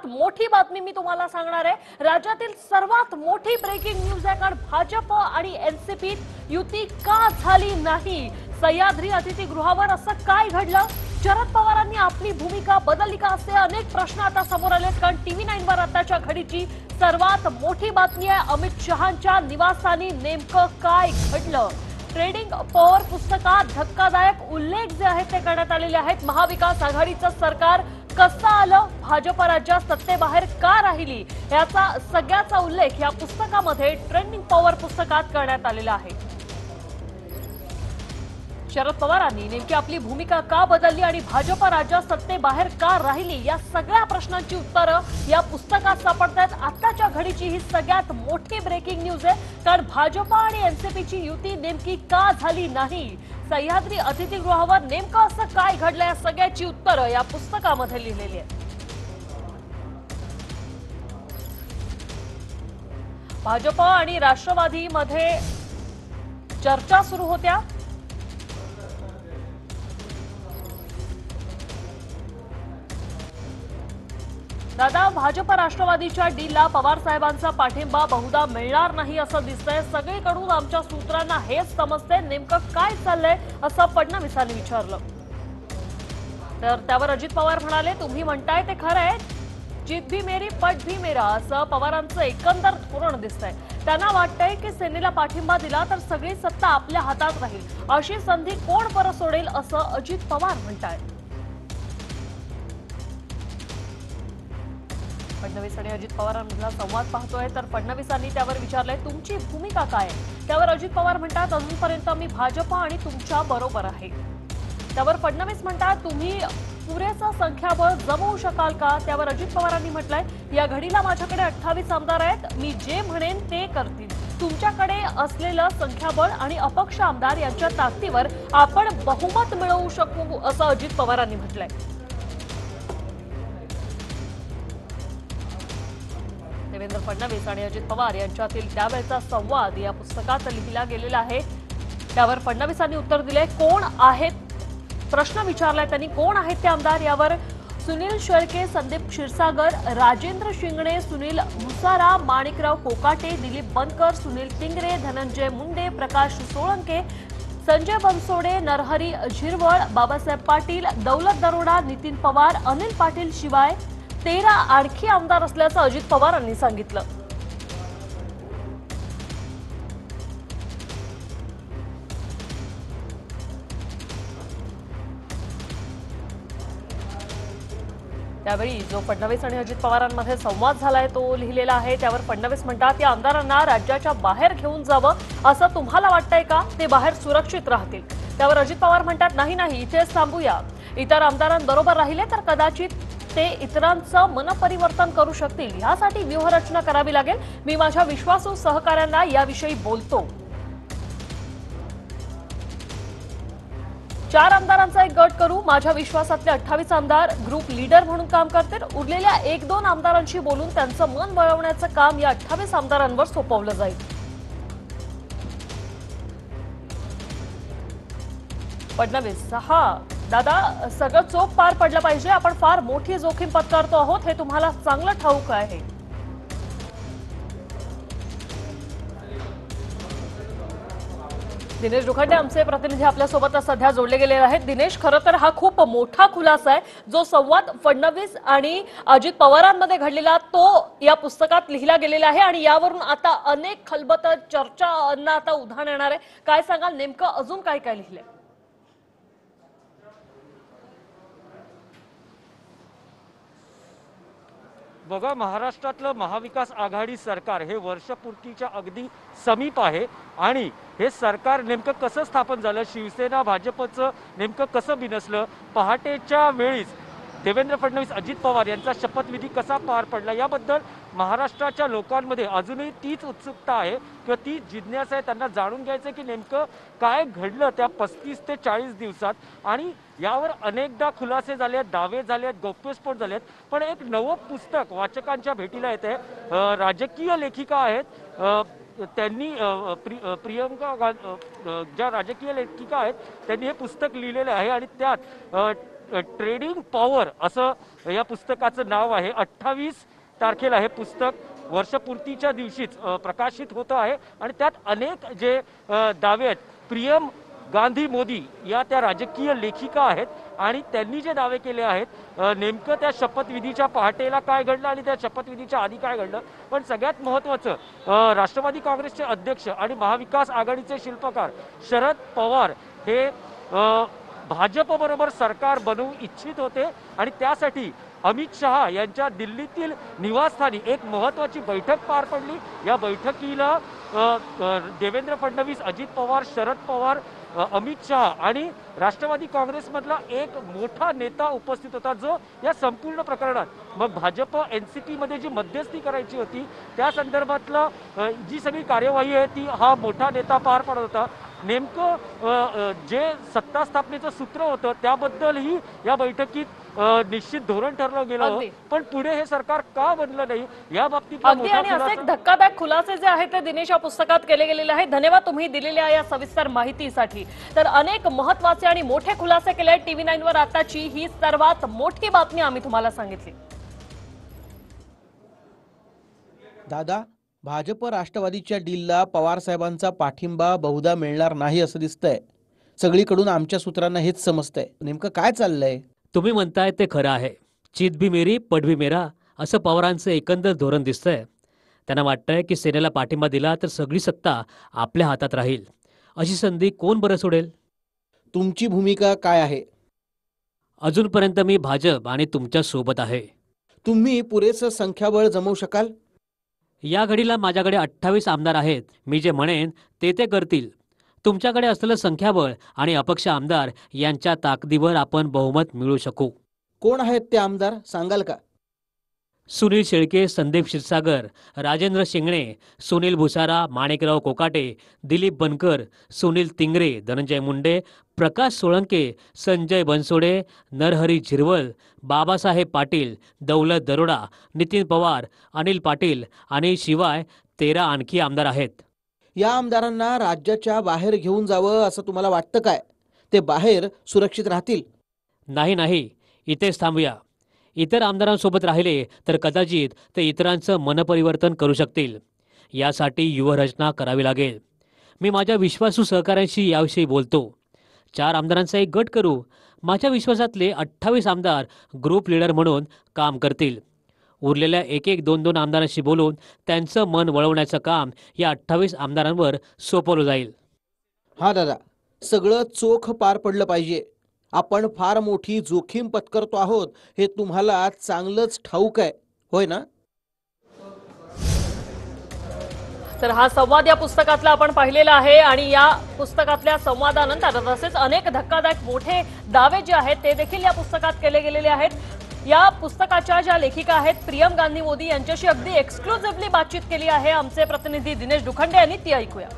मोठी बातमी मी तुम्हाला सांगणार आहे। राज्यातील सर्वात मोठी ब्रेकिंग न्यूज आहे, कारण भाजप आणि एनसीपी युती का झाली नाही? सह्याद्री अतिथीगृहावर असं काय घडलं? शरद पवारांनी आपली भूमिका बदलली का? असे अनेक प्रश्न आता समोर आलेत, कारण TV9 वर आताच्या घडीची सर्वात मोठी बातमी आहे, अमित शहांच्या निवासानी नेमकं काय घडलं? ट्रेडिंग पॉवर पुस्तकात धक्कादायक उल्लेख जे आहेत ते करण्यात आलेले आहेत। महाविकास आघाडीचं सरकार कसं आलं, भाजप राज्यात सत्तेबाहेर का राहिली, याचा सगळ्याचा उल्लेख या पुस्तकामध्ये ट्रेंडिंग पॉवर पुस्तकात करण्यात आलेला आहे। शरद पवारांनी नेमकी आपली भूमिका का बदलली आणि भाजप राज्यात सत्तेबाहेर का राहिली, या सगळ्या प्रश्नांची उत्तरं या पुस्तकात सापडतात। आताच्या घडीची ही सगळ्यात मोठी ब्रेकिंग न्यूज आहे, कारण भाजप आणि एनसीपीची युती नेमकी का झाली नाही? सह्याद्री अतिथीगृहावर नेमकं असं काय घडलं, या सगळ्याची उत्तरं या पुस्तकामध्ये लिहिलेली आहेत। भाजप आणि राष्ट्रवादीमध्ये चर्चा सुरू होत्या। दादा, भाजप राष्ट्रवादीच्या डीलला पवार साहेबांचा पाठिंबा बहुधा मिळणार नाही असं दिसतंय। सगळीकडून आमच्या सूत्रांना हेच समजते, नेमकं काय चाललंय असं फडणवीसांनी विचारलं। तर त्यावर अजित पवार म्हणाले, तुम्ही म्हणताय ते खरं आहे, जीत भी मेरी पट भी मेरा, असं पवारांचं एकंदर धोरण दिसतंय। त्यांना वाटतंय की सेनेला पाठिंबा दिला तर सगळी सत्ता आपल्या हातात राहील, अशी संधी कोण परत सोडेल असं अजित पवार म्हणतायत। फडणवीस आणि अजित पवारांमधला संवाद पाहतोय, तर फडणवीसांनी त्यावर विचारलंय, तुमची भूमिका काय आहे? त्यावर अजित पवार म्हणतात, अजूनपर्यंत मी भाजप आणि तुमच्या बरोबर आहे। त्यावर फडणवीस म्हणतात, तुम्ही पुरेसं संख्याबळ जमवू शकाल का? त्यावर अजित पवारांनी म्हटलंय, या घडीला माझ्याकडे 28 आमदार आहेत, मी जे म्हणेन ते करतील। तुमच्याकडे असलेलं संख्याबळ आणि अपक्ष आमदार यांच्या ताकदीवर आपण बहुमत मिळवू शकू, असं अजित पवारांनी म्हटलंय। देवेंद्र फडणवीस आणि अजित पवार यांच्यातील त्यावेळचा संवाद या पुस्तकात लिहिला गेलेला आहे। त्यावर फडणवीसांनी उत्तर दिले, कोण आहेत, प्रश्न विचारलाय त्यांनी, कोण आहेत ते आमदार? यावर सुनील शेळके, संदीप क्षीरसागर, राजेंद्र शिंगणे, सुनील मुसारा, माणिकराव कोकाटे, दिलीप बनकर, सुनील टिंगरे, धनंजय मुंडे, प्रकाश सोळंके, संजय बनसोडे, नरहरी झिरवळ, बाबासाहेब पाटील, दौलत दरोडा, नितीन पवार, अनिल पाटील शिवाय 13 आणखी आमदार असल्याचं अजित पवारांनी सांगितलं। त्यावेळी जो फडणवीस आणि अजित पवारांमध्ये संवाद झालाय तो लिहिलेला आहे। त्यावर फडणवीस म्हणतात, या आमदारांना राज्याच्या बाहेर घेऊन जावं असं तुम्हाला वाटतंय का? ते बाहेर सुरक्षित राहतील। त्यावर अजित पवार म्हणतात, नाही नाही, इथेच थांबूया, इतर आमदारांबरोबर राहिले तर कदाचित ते इतरांचं मनपरिवर्तन करू शकतील, यासाठी व्यूहरचना करावी लागेल। मी माझ्या विश्वासू सहकाऱ्यांना याविषयी बोलतो। 4 आमदारांचा एक गट करू, माझ्या विश्वासातले 28 आमदार ग्रुप लीडर म्हणून काम करतील, उरलेल्या 1-2 आमदारांशी बोलून त्यांचं मन वळवण्याचं काम या 28 आमदारांवर सोपवलं जाईल। फडणवीस, हा दादा, सगळं चोख पार पडलं पाहिजे, आपण फार मोठी जोखीम पत्करतो आहोत, हे तुम्हाला चांगलं ठाऊक आहे। दिनेश दुखंडे आमचे प्रतिनिधी आपल्यासोबत सध्या जोडले गेले आहेत। दिनेश, खरं तर हा खूप मोठा खुलासा आहे, जो संवाद फडणवीस आणि अजित पवारांमध्ये घडलेला तो या पुस्तकात लिहिला गेलेला आहे, आणि यावरून आता अनेक खलबत चर्चांना आता उधाण येणार आहे। काय सांगाल, नेमकं अजून काय काय लिहिलंय? बघा, महाराष्ट्रातलं महाविकास आघाडी सरकार हे वर्षपूर्तीच्या अगदी समीप आहे, आणि हे सरकार नेमकं कसं स्थापन झालं, शिवसेना भाजपचं नेमकं कसं बिनसलं, पहाटेच्या वेळीच देवेंद्र फडणवीस अजित पवार यांचा शपथविधी कसा पार पडला, याबद्दल महाराष्ट्राच्या लोकांमध्ये अजूनही तीच उत्सुकता आहे किंवा तीच जिज्ञासा आहे। त्यांना जाणून घ्यायचं की नेमकं काय घडलं त्या 35 ते 40 दिवसात, आणि यावर अनेकदा खुलासे झाले आहेत, दावे झाले आहेत, गौप्यस्फोट झाले आहेत। पण एक नवं पुस्तक वाचकांच्या भेटीला येते। राजकीय लेखिका आहेत, त्यांनी प्रियंका ज्या राजकीय लेखिका आहेत त्यांनी हे पुस्तक लिहिलेलं आहे, आणि त्यात ट्रेडिंग पॉवर असं या पुस्तकाचं नाव आहे. 28 तारखेला हे पुस्तक वर्षपूर्तीच्या दिवशीच प्रकाशित होतं आहे आणि त्यात अनेक जे दावे आहेत. प्रियम गांधी मोदी या त्या राजकीय लेखिका आहेत आणि त्यांनी जे दावे केले आहेत नेमकं त्या शपथविधीच्या पहाटेला काय घडलं आणि त्या शपथविधीच्या आधी काय घडलं. पण सगळ्यात महत्त्वाचं राष्ट्रवादी काँग्रेसचे अध्यक्ष आणि महाविकास आघाडीचे शिल्पकार शरद पवार हे भाजप बरोबर सरकार बनवू इच्छित होते आणि त्यासाठी अमित शहा यांच्या दिल्लीतील निवासस्थानी एक महत्त्वाची बैठक पार पडली. या बैठकीला देवेंद्र फडणवीस, अजित पवार, शरद पवार, अमित शहा आणि राष्ट्रवादी काँग्रेसमधला एक मोठा नेता उपस्थित होता, जो या संपूर्ण प्रकरणात मग भाजप एनसीपी मध्ये जी मध्यस्थी करायची होती त्या संदर्भातलं जी सगळी कार्यवाही आहे ती हा मोठा नेता पार पाडत होता. नेमकं जे सत्ता स्थापनेचं सूत्र होतं त्याबद्दलही या बैठकीत निश्चित धोरण ठरलं गेलं. पण पुढे हे सरकार का बनलं नाही या बाबतीत अगदी आणि असे एक धक्कादायक खुलासे जे आहेत ते दिनेश या पुस्तकात केले गेलेले आहेत. धन्यवाद तुम्ही दिलेल्या या सविस्तर माहितीसाठी. तर अनेक महत्त्वाचे आणि मोठे खुलासे केले आहेत. TV9 वर आताची ही सर्वात मोठी बातमी आम्ही तुम्हाला सांगितली. दादा, भाजप राष्ट्रवादीच्या डीलला पवार साहेबांचा पाठिंबा बहुधा मिळणार नाही असं दिसतंय. सगळीकडून आमच्या सूत्रांना हेच समजतंय. नेमकं काय चाललंय? तुम्ही म्हणताय ते खरं आहे. चित भी मेरी पट भी मेरा असं पवारांचं एकंदर धोरण दिसतंय. त्यांना वाटतंय की सेनेला पाठिंबा दिला तर सगळी सत्ता आपल्या हातात राहील. अशी संधी कोण बरं सोडेल? तुमची भूमिका काय आहे? अजूनपर्यंत मी भाजप आणि तुमच्या सोबत आहे. तुम्ही पुरेसं संख्याबळ जमवू शकाल? या घडीला माझ्याकडे 28 आमदार आहेत. मी जे म्हणेन ते करतील. तुमच्याकडे असलेलं संख्याबळ आणि अपक्ष आमदार यांच्या ताकदीवर आपण बहुमत मिळवू शकू. कोण आहेत ते आमदार सांगाल का? सुनील शेळके, संदीप क्षीरसागर, राजेंद्र शिंगणे, सुनील भुसारा, माणिकराव कोकाटे, दिलीप बनकर, सुनील तिंगरे, धनंजय मुंडे, प्रकाश सोळंके, संजय बनसोडे, नरहरी झिरवळ, बाबासाहेब पाटील, दौलत दरोडा, नितीन पवार, अनिल पाटील आणि शिवाय 13 आणखी आमदार आहेत. या आमदारांना राज्याच्या बाहेर घेऊन जावं असं तुम्हाला वाटतं काय? ते बाहेर सुरक्षित राहतील? नाही, इथेच थांबूया. इतर आमदारांसोबत राहिले तर कदाचित ते इतरांचं मनपरिवर्तन करू शकतील. यासाठी व्यूहरचना करावी लागेल. मी माझ्या विश्वासू सहकाऱ्यांशी याविषयी बोलतो. 4 आमदारांचा एक गट करू. माझ्या विश्वासातले 28 आमदार ग्रुप लीडर म्हणून काम करतील. उरलेल्या 1-2 आमदारांशी बोलून त्यांचं मन वळवण्याचं काम या 28 आमदारांवर सोपवलं जाईल. हा दादा, सगळं चोख पार पडलं पाहिजे. आपण फार मोठी जोखीम पत्करतो आहोत हे तुम्हाला चांगलंच ठाऊक आहे, होय ना? तर हा संवाद या पुस्तकातला आपण पाहिलेला आहे आणि या पुस्तकातल्या संवादानंतर तसेच अनेक धक्कादायक मोठे दावे जे आहेत ते देखील या पुस्तकात केले गेलेले आहेत. या पुस्तकाच्या ज्या लेखिका आहेत प्रियम गांधी मोदी यांच्याशी अगदी एक्सक्लुझिव्हली बातचीत केली आहे आमचे प्रतिनिधी दिनेश दुखंडे यांनी, ती ऐकूया.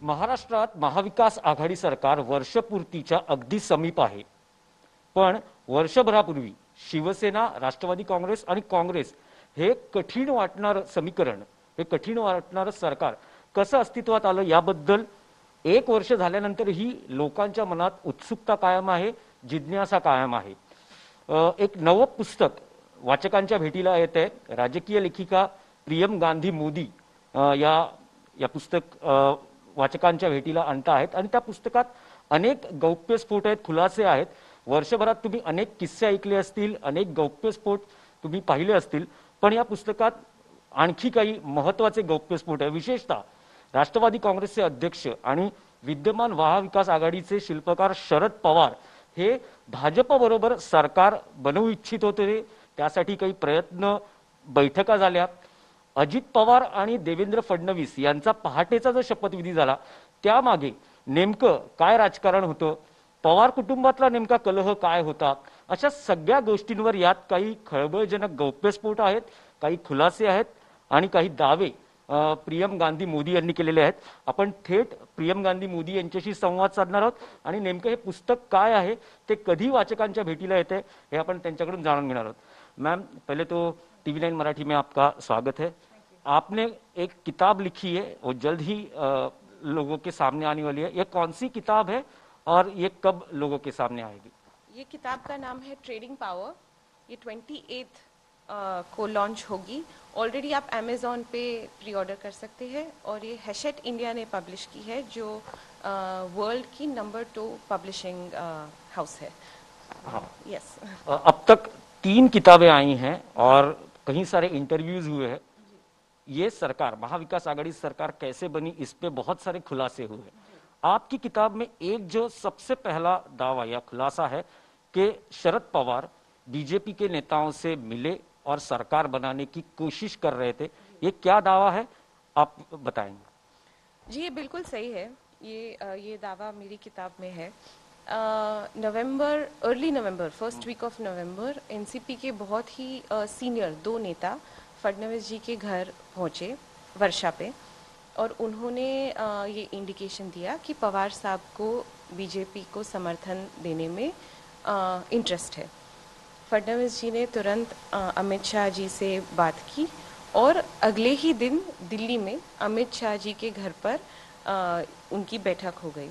महाराष्ट्रात महाविकास आघाडी सरकार वर्षपूर्तीच्या अगदी समीप आहे. पण वर्षभरापूर्वी शिवसेना, राष्ट्रवादी काँग्रेस आणि काँग्रेस हे कठीण वाटणारं समीकरण, हे कठीण वाटणारं सरकार कसं अस्तित्वात आलं याबद्दल 1 वर्ष झाल्यानंतरही लोकांच्या मनात उत्सुकता कायम आहे, जिज्ञासा कायम आहे. एक नवं पुस्तक वाचकांच्या भेटीला येत आहे. राजकीय लेखिका प्रियम गांधी मोदी या पुस्तक वाचकांच्या भेटीला आणता आहेत आणि त्या पुस्तकात अनेक गौप्यस्फोट आहेत, खुलासे आहेत. वर्षभरात तुम्ही अनेक किस्से ऐकले असतील, अनेक गौप्यस्फोट तुम्ही पाहिले असतील, पण या पुस्तकात आणखी काही महत्त्वाचे गौप्यस्फोट आहे. विशेषतः राष्ट्रवादी काँग्रेसचे अध्यक्ष आणि विद्यमान महाविकास आघाडीचे शिल्पकार शरद पवार हे भाजप बरोबर सरकार बनवू इच्छित होते. त्यासाठी काही प्रयत्न, बैठका झाल्या. अजित पवार आणि देवेंद्र फडणवीस यांचा पहाटेचा जो शपथविधी झाला त्यामागे नेमकं काय राजकारण होतं, पवार कुटुंबातला नेमका कलह काय होता, अशा सगळ्या गोष्टींवर यात काही खळबळजनक गौप्यस्फोट आहेत, काही खुलासे आहेत आणि काही दावे प्रियम गांधी मोदी यांनी केलेले आहेत. आपण थेट प्रियम गांधी मोदी यांच्याशी संवाद साधणार आहोत आणि नेमकं हे पुस्तक काय आहे, ते कधी वाचकांच्या भेटीला येते हे आपण त्यांच्याकडून जाणून घेणार आहोत. मैम, पहले तो TV9 मराठी में आपका स्वागत है. आपने एक किताब लिखी है, वो जल्द ही लोगों के सामने आने वाली है। ये कौन सी किताब है और ये कब लोगों के सामने आएगी? ये किताब का नाम है ट्रेडिंग पावर। ये 28 को लॉन्च होगी। ऑलरेडी आप अमेज़ॉन पे प्री ऑर्डर कर सकते हैं और ये हैशेट इंडिया ने पब्लिश की है, जो वर्ल्ड की नंबर 2 पब्लिशिंग हाउस है। हाँ। यस। अब तक 3 किताबें आई हैं और कई सारे इंटरव्यूज हुए हैं। ये सरकार, महाविकास आघाड़ी सरकार कैसे बनी, इस पे बहुत सारे खुलासे हुए। आपकी किताब में एक जो सबसे पहला दावा या खुलासा है कि शरद पवार बीजेपी के नेताओं से मिले और सरकार बनाने की कोशिश कर रहे थे। ये क्या दावा है, आप बताएंगे? जी, ये बिल्कुल सही है। ये दावा मेरी किताब में है। Early November, first week of November, NCP के बहुत ही सीनियर 2 नेता फडणवीस जी के घर पहुंचे वर्षा पे, और उन्होंने ये इंडिकेशन दिया कि पवार साहब को बीजेपी को समर्थन देने में इंटरेस्ट है। फडणवीस जी ने तुरंत अमित शाह जी से बात की और अगले ही दिन दिल्ली में अमित शाह जी के घर पर उनकी बैठक हो गई।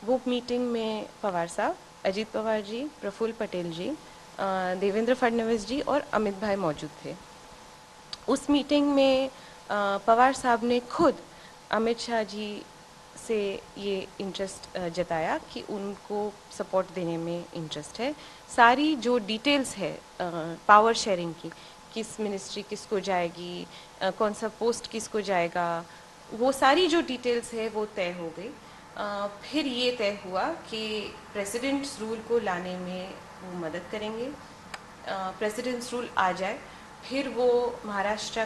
वो मीटिंग में पवार साहब, अजीत पवार जी, प्रफुल्ल पटेल जी, देवेंद्र फडणवीस जी और अमित भाई मौजूद थे। उस मीटिंग में पवार साहब ने खुद अमित शाह जी से ये इंटरेस्ट जताया कि उनको सपोर्ट देने में इंटरेस्ट है। सारी जो डिटेल्स है पावर शेयरिंग की, किस मिनिस्ट्री किसको जाएगी, कौन सा पोस्ट किसको जाएगा, वो सारी जो डिटेल्स है वो तय हो गई। फिर ये तय हुआ कि प्रेसिडेंट्स रूल को लाने में वो मदद करेंगे। प्रेसिडेंट्स रूल आ जाए फिर वो महाराष्ट्र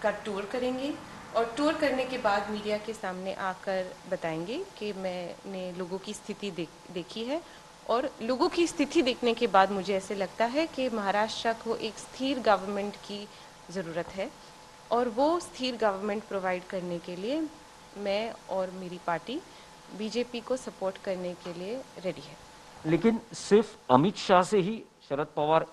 का टूर करेंगे और टूर करने के बाद मीडिया के सामने आकर बताएंगे कि मैंने लोगों की स्थिति देखी है, और लोगों की स्थिति देखने के बाद मुझे ऐसे लगता है कि महाराष्ट्र को एक स्थिर गवर्नमेंट की ज़रूरत है, और वो स्थिर गवर्नमेंट प्रोवाइड करने के लिए मैं और मेरी पार्टी बीजेपी को सपोर्ट करने के लिए रेडी है। लेकिन सिर्फ अमित शाह से ही शरद पवार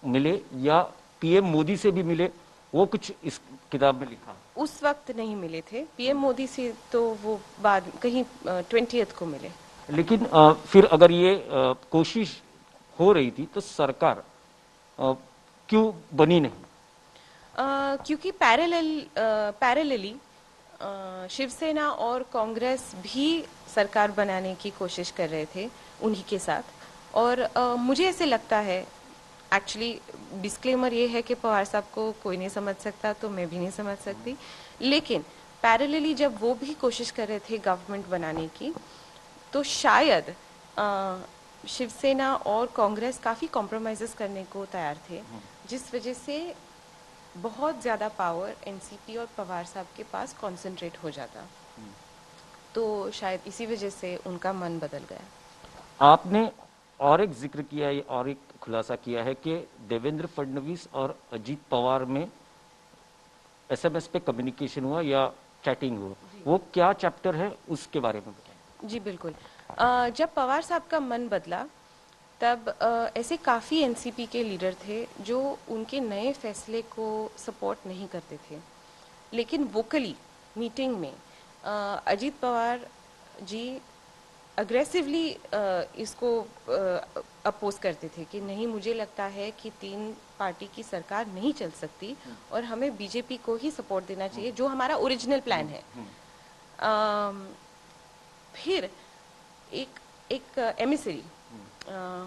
मिले या पीएम मोदी से भी मिले, वो कुछ इस किताब में लिखा? उस वक्त नहीं मिले थे पीएम मोदी से, तो वो बाद कहीं 20th को मिले। लेकिन फिर अगर ये कोशिश हो रही थी तो सरकार क्यों बनी नहीं? क्योंकि पैरेलली शिवसेना और कांग्रेस भी सरकार बनाने की कोशिश कर रहे थे उन्हीं के साथ, और मुझे ऐसे लगता है, एक्चुअली डिस्क्लेमर ये है कि पवार साहब को कोई नहीं समझ सकता, तो मैं भी नहीं समझ सकती, लेकिन पैरेलली जब वो भी कोशिश कर रहे थे गवर्नमेंट बनाने की, तो शायद शिवसेना और कांग्रेस काफ़ी कॉम्प्रोमाइज़ेस करने को तैयार थे, जिस वजह से बहुत ज़्यादा पावर एनसीपी और पवार साहब के पास कॉन्सेंट्रेट हो जाता, तो शायद इसी वजह से उनका मन बदल गया। आपने और एक जिक्र किया है और एक खुलासा किया है कि देवेंद्र फडणवीस और अजीत पवार में एसएमएस पे कम्युनिकेशन हुआ या चैटिंग हुआ, वो क्या चैप्टर है उसके बारे में बताएं। जी बिल्कुल। जब पवार साहब का मन बदला तब ऐसे काफ़ी एनसीपी के लीडर थे जो उनके नए फैसले को सपोर्ट नहीं करते थे, लेकिन वोकली मीटिंग में अजीत पवार जी अग्रेसिवली इसको अपोज करते थे कि नहीं, मुझे लगता है कि 3 पार्टी की सरकार नहीं चल सकती और हमें बीजेपी को ही सपोर्ट देना चाहिए, जो हमारा ओरिजिनल प्लान है। फिर एक एमिसरी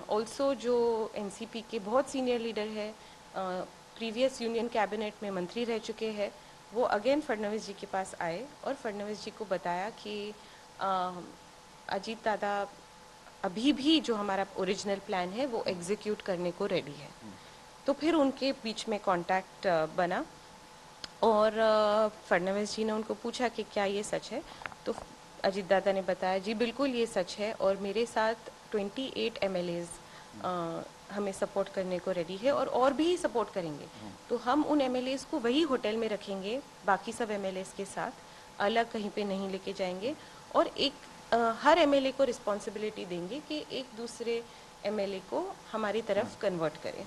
ऑल्सो जो एनसीपी के बहुत सीनियर लीडर है, प्रीवियस यूनियन कैबिनेट में मंत्री रह चुके हैं, वो अगेन फडणवीस जी के पास आए और फडणवीस जी को बताया कि अजीत दादा अभी भी जो हमारा ओरिजिनल प्लान है वो एग्जीक्यूट करने को रेडी है। तो फिर उनके बीच में कांटेक्ट बना और फडणवीस जी ने उनको पूछा कि क्या ये सच है, तो अजीत दादा ने बताया जी बिल्कुल ये सच है, और मेरे साथ 28 एमएलएज हमें सपोर्ट करने को रेडी है और भी सपोर्ट करेंगे, तो हम उन एमएलएज को वही होटल में रखेंगे बाकी सब एमएलएज के साथ, अलग कहीं पे नहीं लेके जाएंगे, और हर एमएलए को रिस्पॉन्सिबिलिटी देंगे कि एक दूसरे एमएलए को हमारी तरफ कन्वर्ट करें।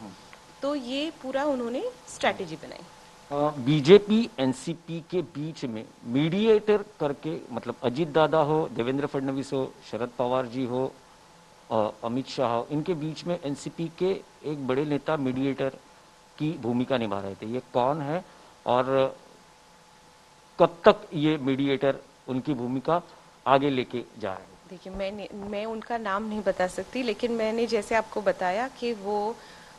तो ये पूरा उन्होंने स्ट्रैटेजी बनाई। बीजेपी एनसीपी के बीच में मीडिएटर करके, मतलब अजीत दादा हो, देवेंद्र फडणवीस हो, शरद पवार जी हो, अमित शाह हो, इनके बीच में एनसीपी के एक बड़े नेता मीडिएटर की भूमिका निभा रहे थे। ये कौन है और कब तक ये मीडिएटर उनकी भूमिका आगे लेके जा रहे हैं? देखिए, मैं उनका नाम नहीं बता सकती, लेकिन मैंने जैसे आपको बताया कि वो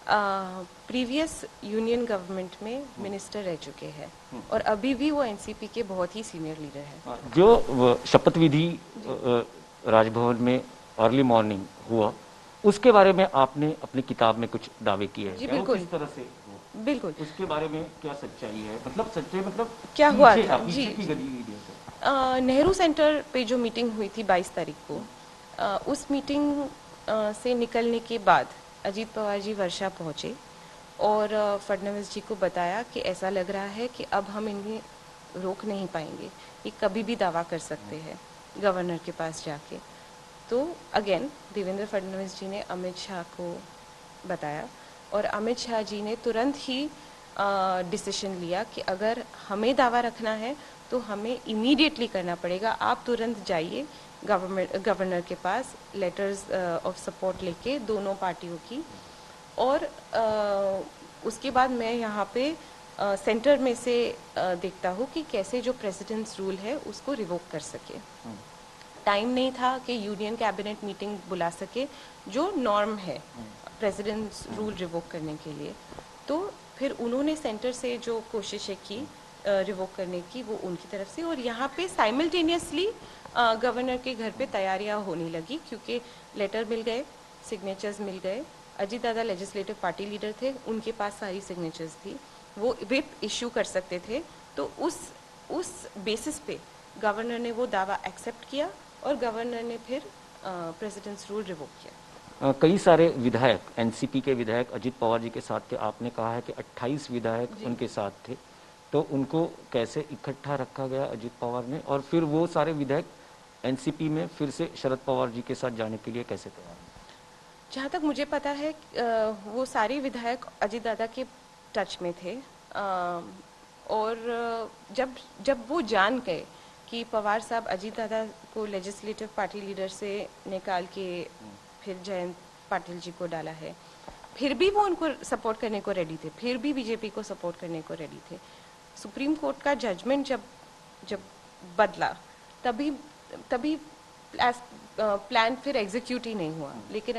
प्रीवियस यूनियन गवर्नमेंट में मिनिस्टर रह चुके हैं और अभी भी वो एनसीपी के बहुत ही सीनियर लीडर हैं। जो शपथ विधि राजभवन में अर्ली मॉर्निंग हुआ, उसके बारे में आपने अपनी किताब में कुछ दावे किए हैं? जी, क्या वो बिल्कुल। किस तरह से हुआ? बिल्कुल। उसके बारे में क्या सच्चाई है? मतलब सच्चाई मतलब क्या हुआ पीछे था? पीछे जी। की गतिविधियों से। नेहरू सेंटर पे जो मीटिंग हुई थी 22 तारीख को, उस मीटिंग से निकलने के बाद अजीत पवार जी वर्षा पहुंचे और फडणवीस जी को बताया कि ऐसा लग रहा है कि अब हम इन्हें रोक नहीं पाएंगे, ये कभी भी दावा कर सकते हैं गवर्नर के पास जाके। तो अगेन देवेंद्र फडणवीस जी ने अमित शाह को बताया और अमित शाह जी ने तुरंत ही डिसीजन लिया कि अगर हमें दावा रखना है तो हमें इमीडिएटली करना पड़ेगा, आप तुरंत जाइए governor K pass letters of support लेके दोनों पार्टियों की। और उसके बाद मैं यहाँ पे सेंटर में से देखता हूँ कि कैसे जो प्रेसिडेंट्स रूल है उसको रिवोक कर सके। टाइम नहीं था कि यूनियन कैबिनेट मीटिंग बुला सके जो नॉर्म है प्रेसिडेंट्स रूल रिवोक करने के लिए। तो फिर उन्होंने सेंटर से जो कोशिशें की रिवोक करने की, वो उनकी तरफ से, और यहाँ पे साइमल्टेनियसली गवर्नर के घर पे तैयारियां होने लगी क्योंकि लेटर मिल गए, सिग्नेचर्स मिल गए। अजीत दादा लेजिस्लेटिव पार्टी लीडर थे, उनके पास सारी सिग्नेचर्स थी, वो व्हिप इश्यू कर सकते थे। तो उस बेसिस पे गवर्नर ने वो दावा एक्सेप्ट किया और गवर्नर ने फिर प्रेसिडेंट्स रूल रिवोक किया। कई सारे विधायक, एनसीपी के विधायक अजीत पवार जी के साथ थे। आपने कहा है कि 28 विधायक उनके साथ थे, तो उनको कैसे इकट्ठा रखा गया अजीत पवार ने, और फिर वो सारे विधायक एनसीपी में फिर से शरद पवार जी के साथ जाने के लिए कैसे तैयार हुए? जहाँ तक मुझे पता है वो सारे विधायक अजीत दादा के टच में थे, और जब वो जान गए कि पवार साहब अजीत दादा को लेजिस्लेटिव पार्टी लीडर से निकाल के फिर जयंत पाटिल जी को डाला है, फिर भी वो उनको सपोर्ट करने को रेडी थे, फिर भी बीजेपी को सपोर्ट करने को रेडी थे। सुप्रीम कोर्ट का जजमेंट जब बदला तभी प्लान फिर एग्जीक्यूट ही नहीं हुआ। लेकिन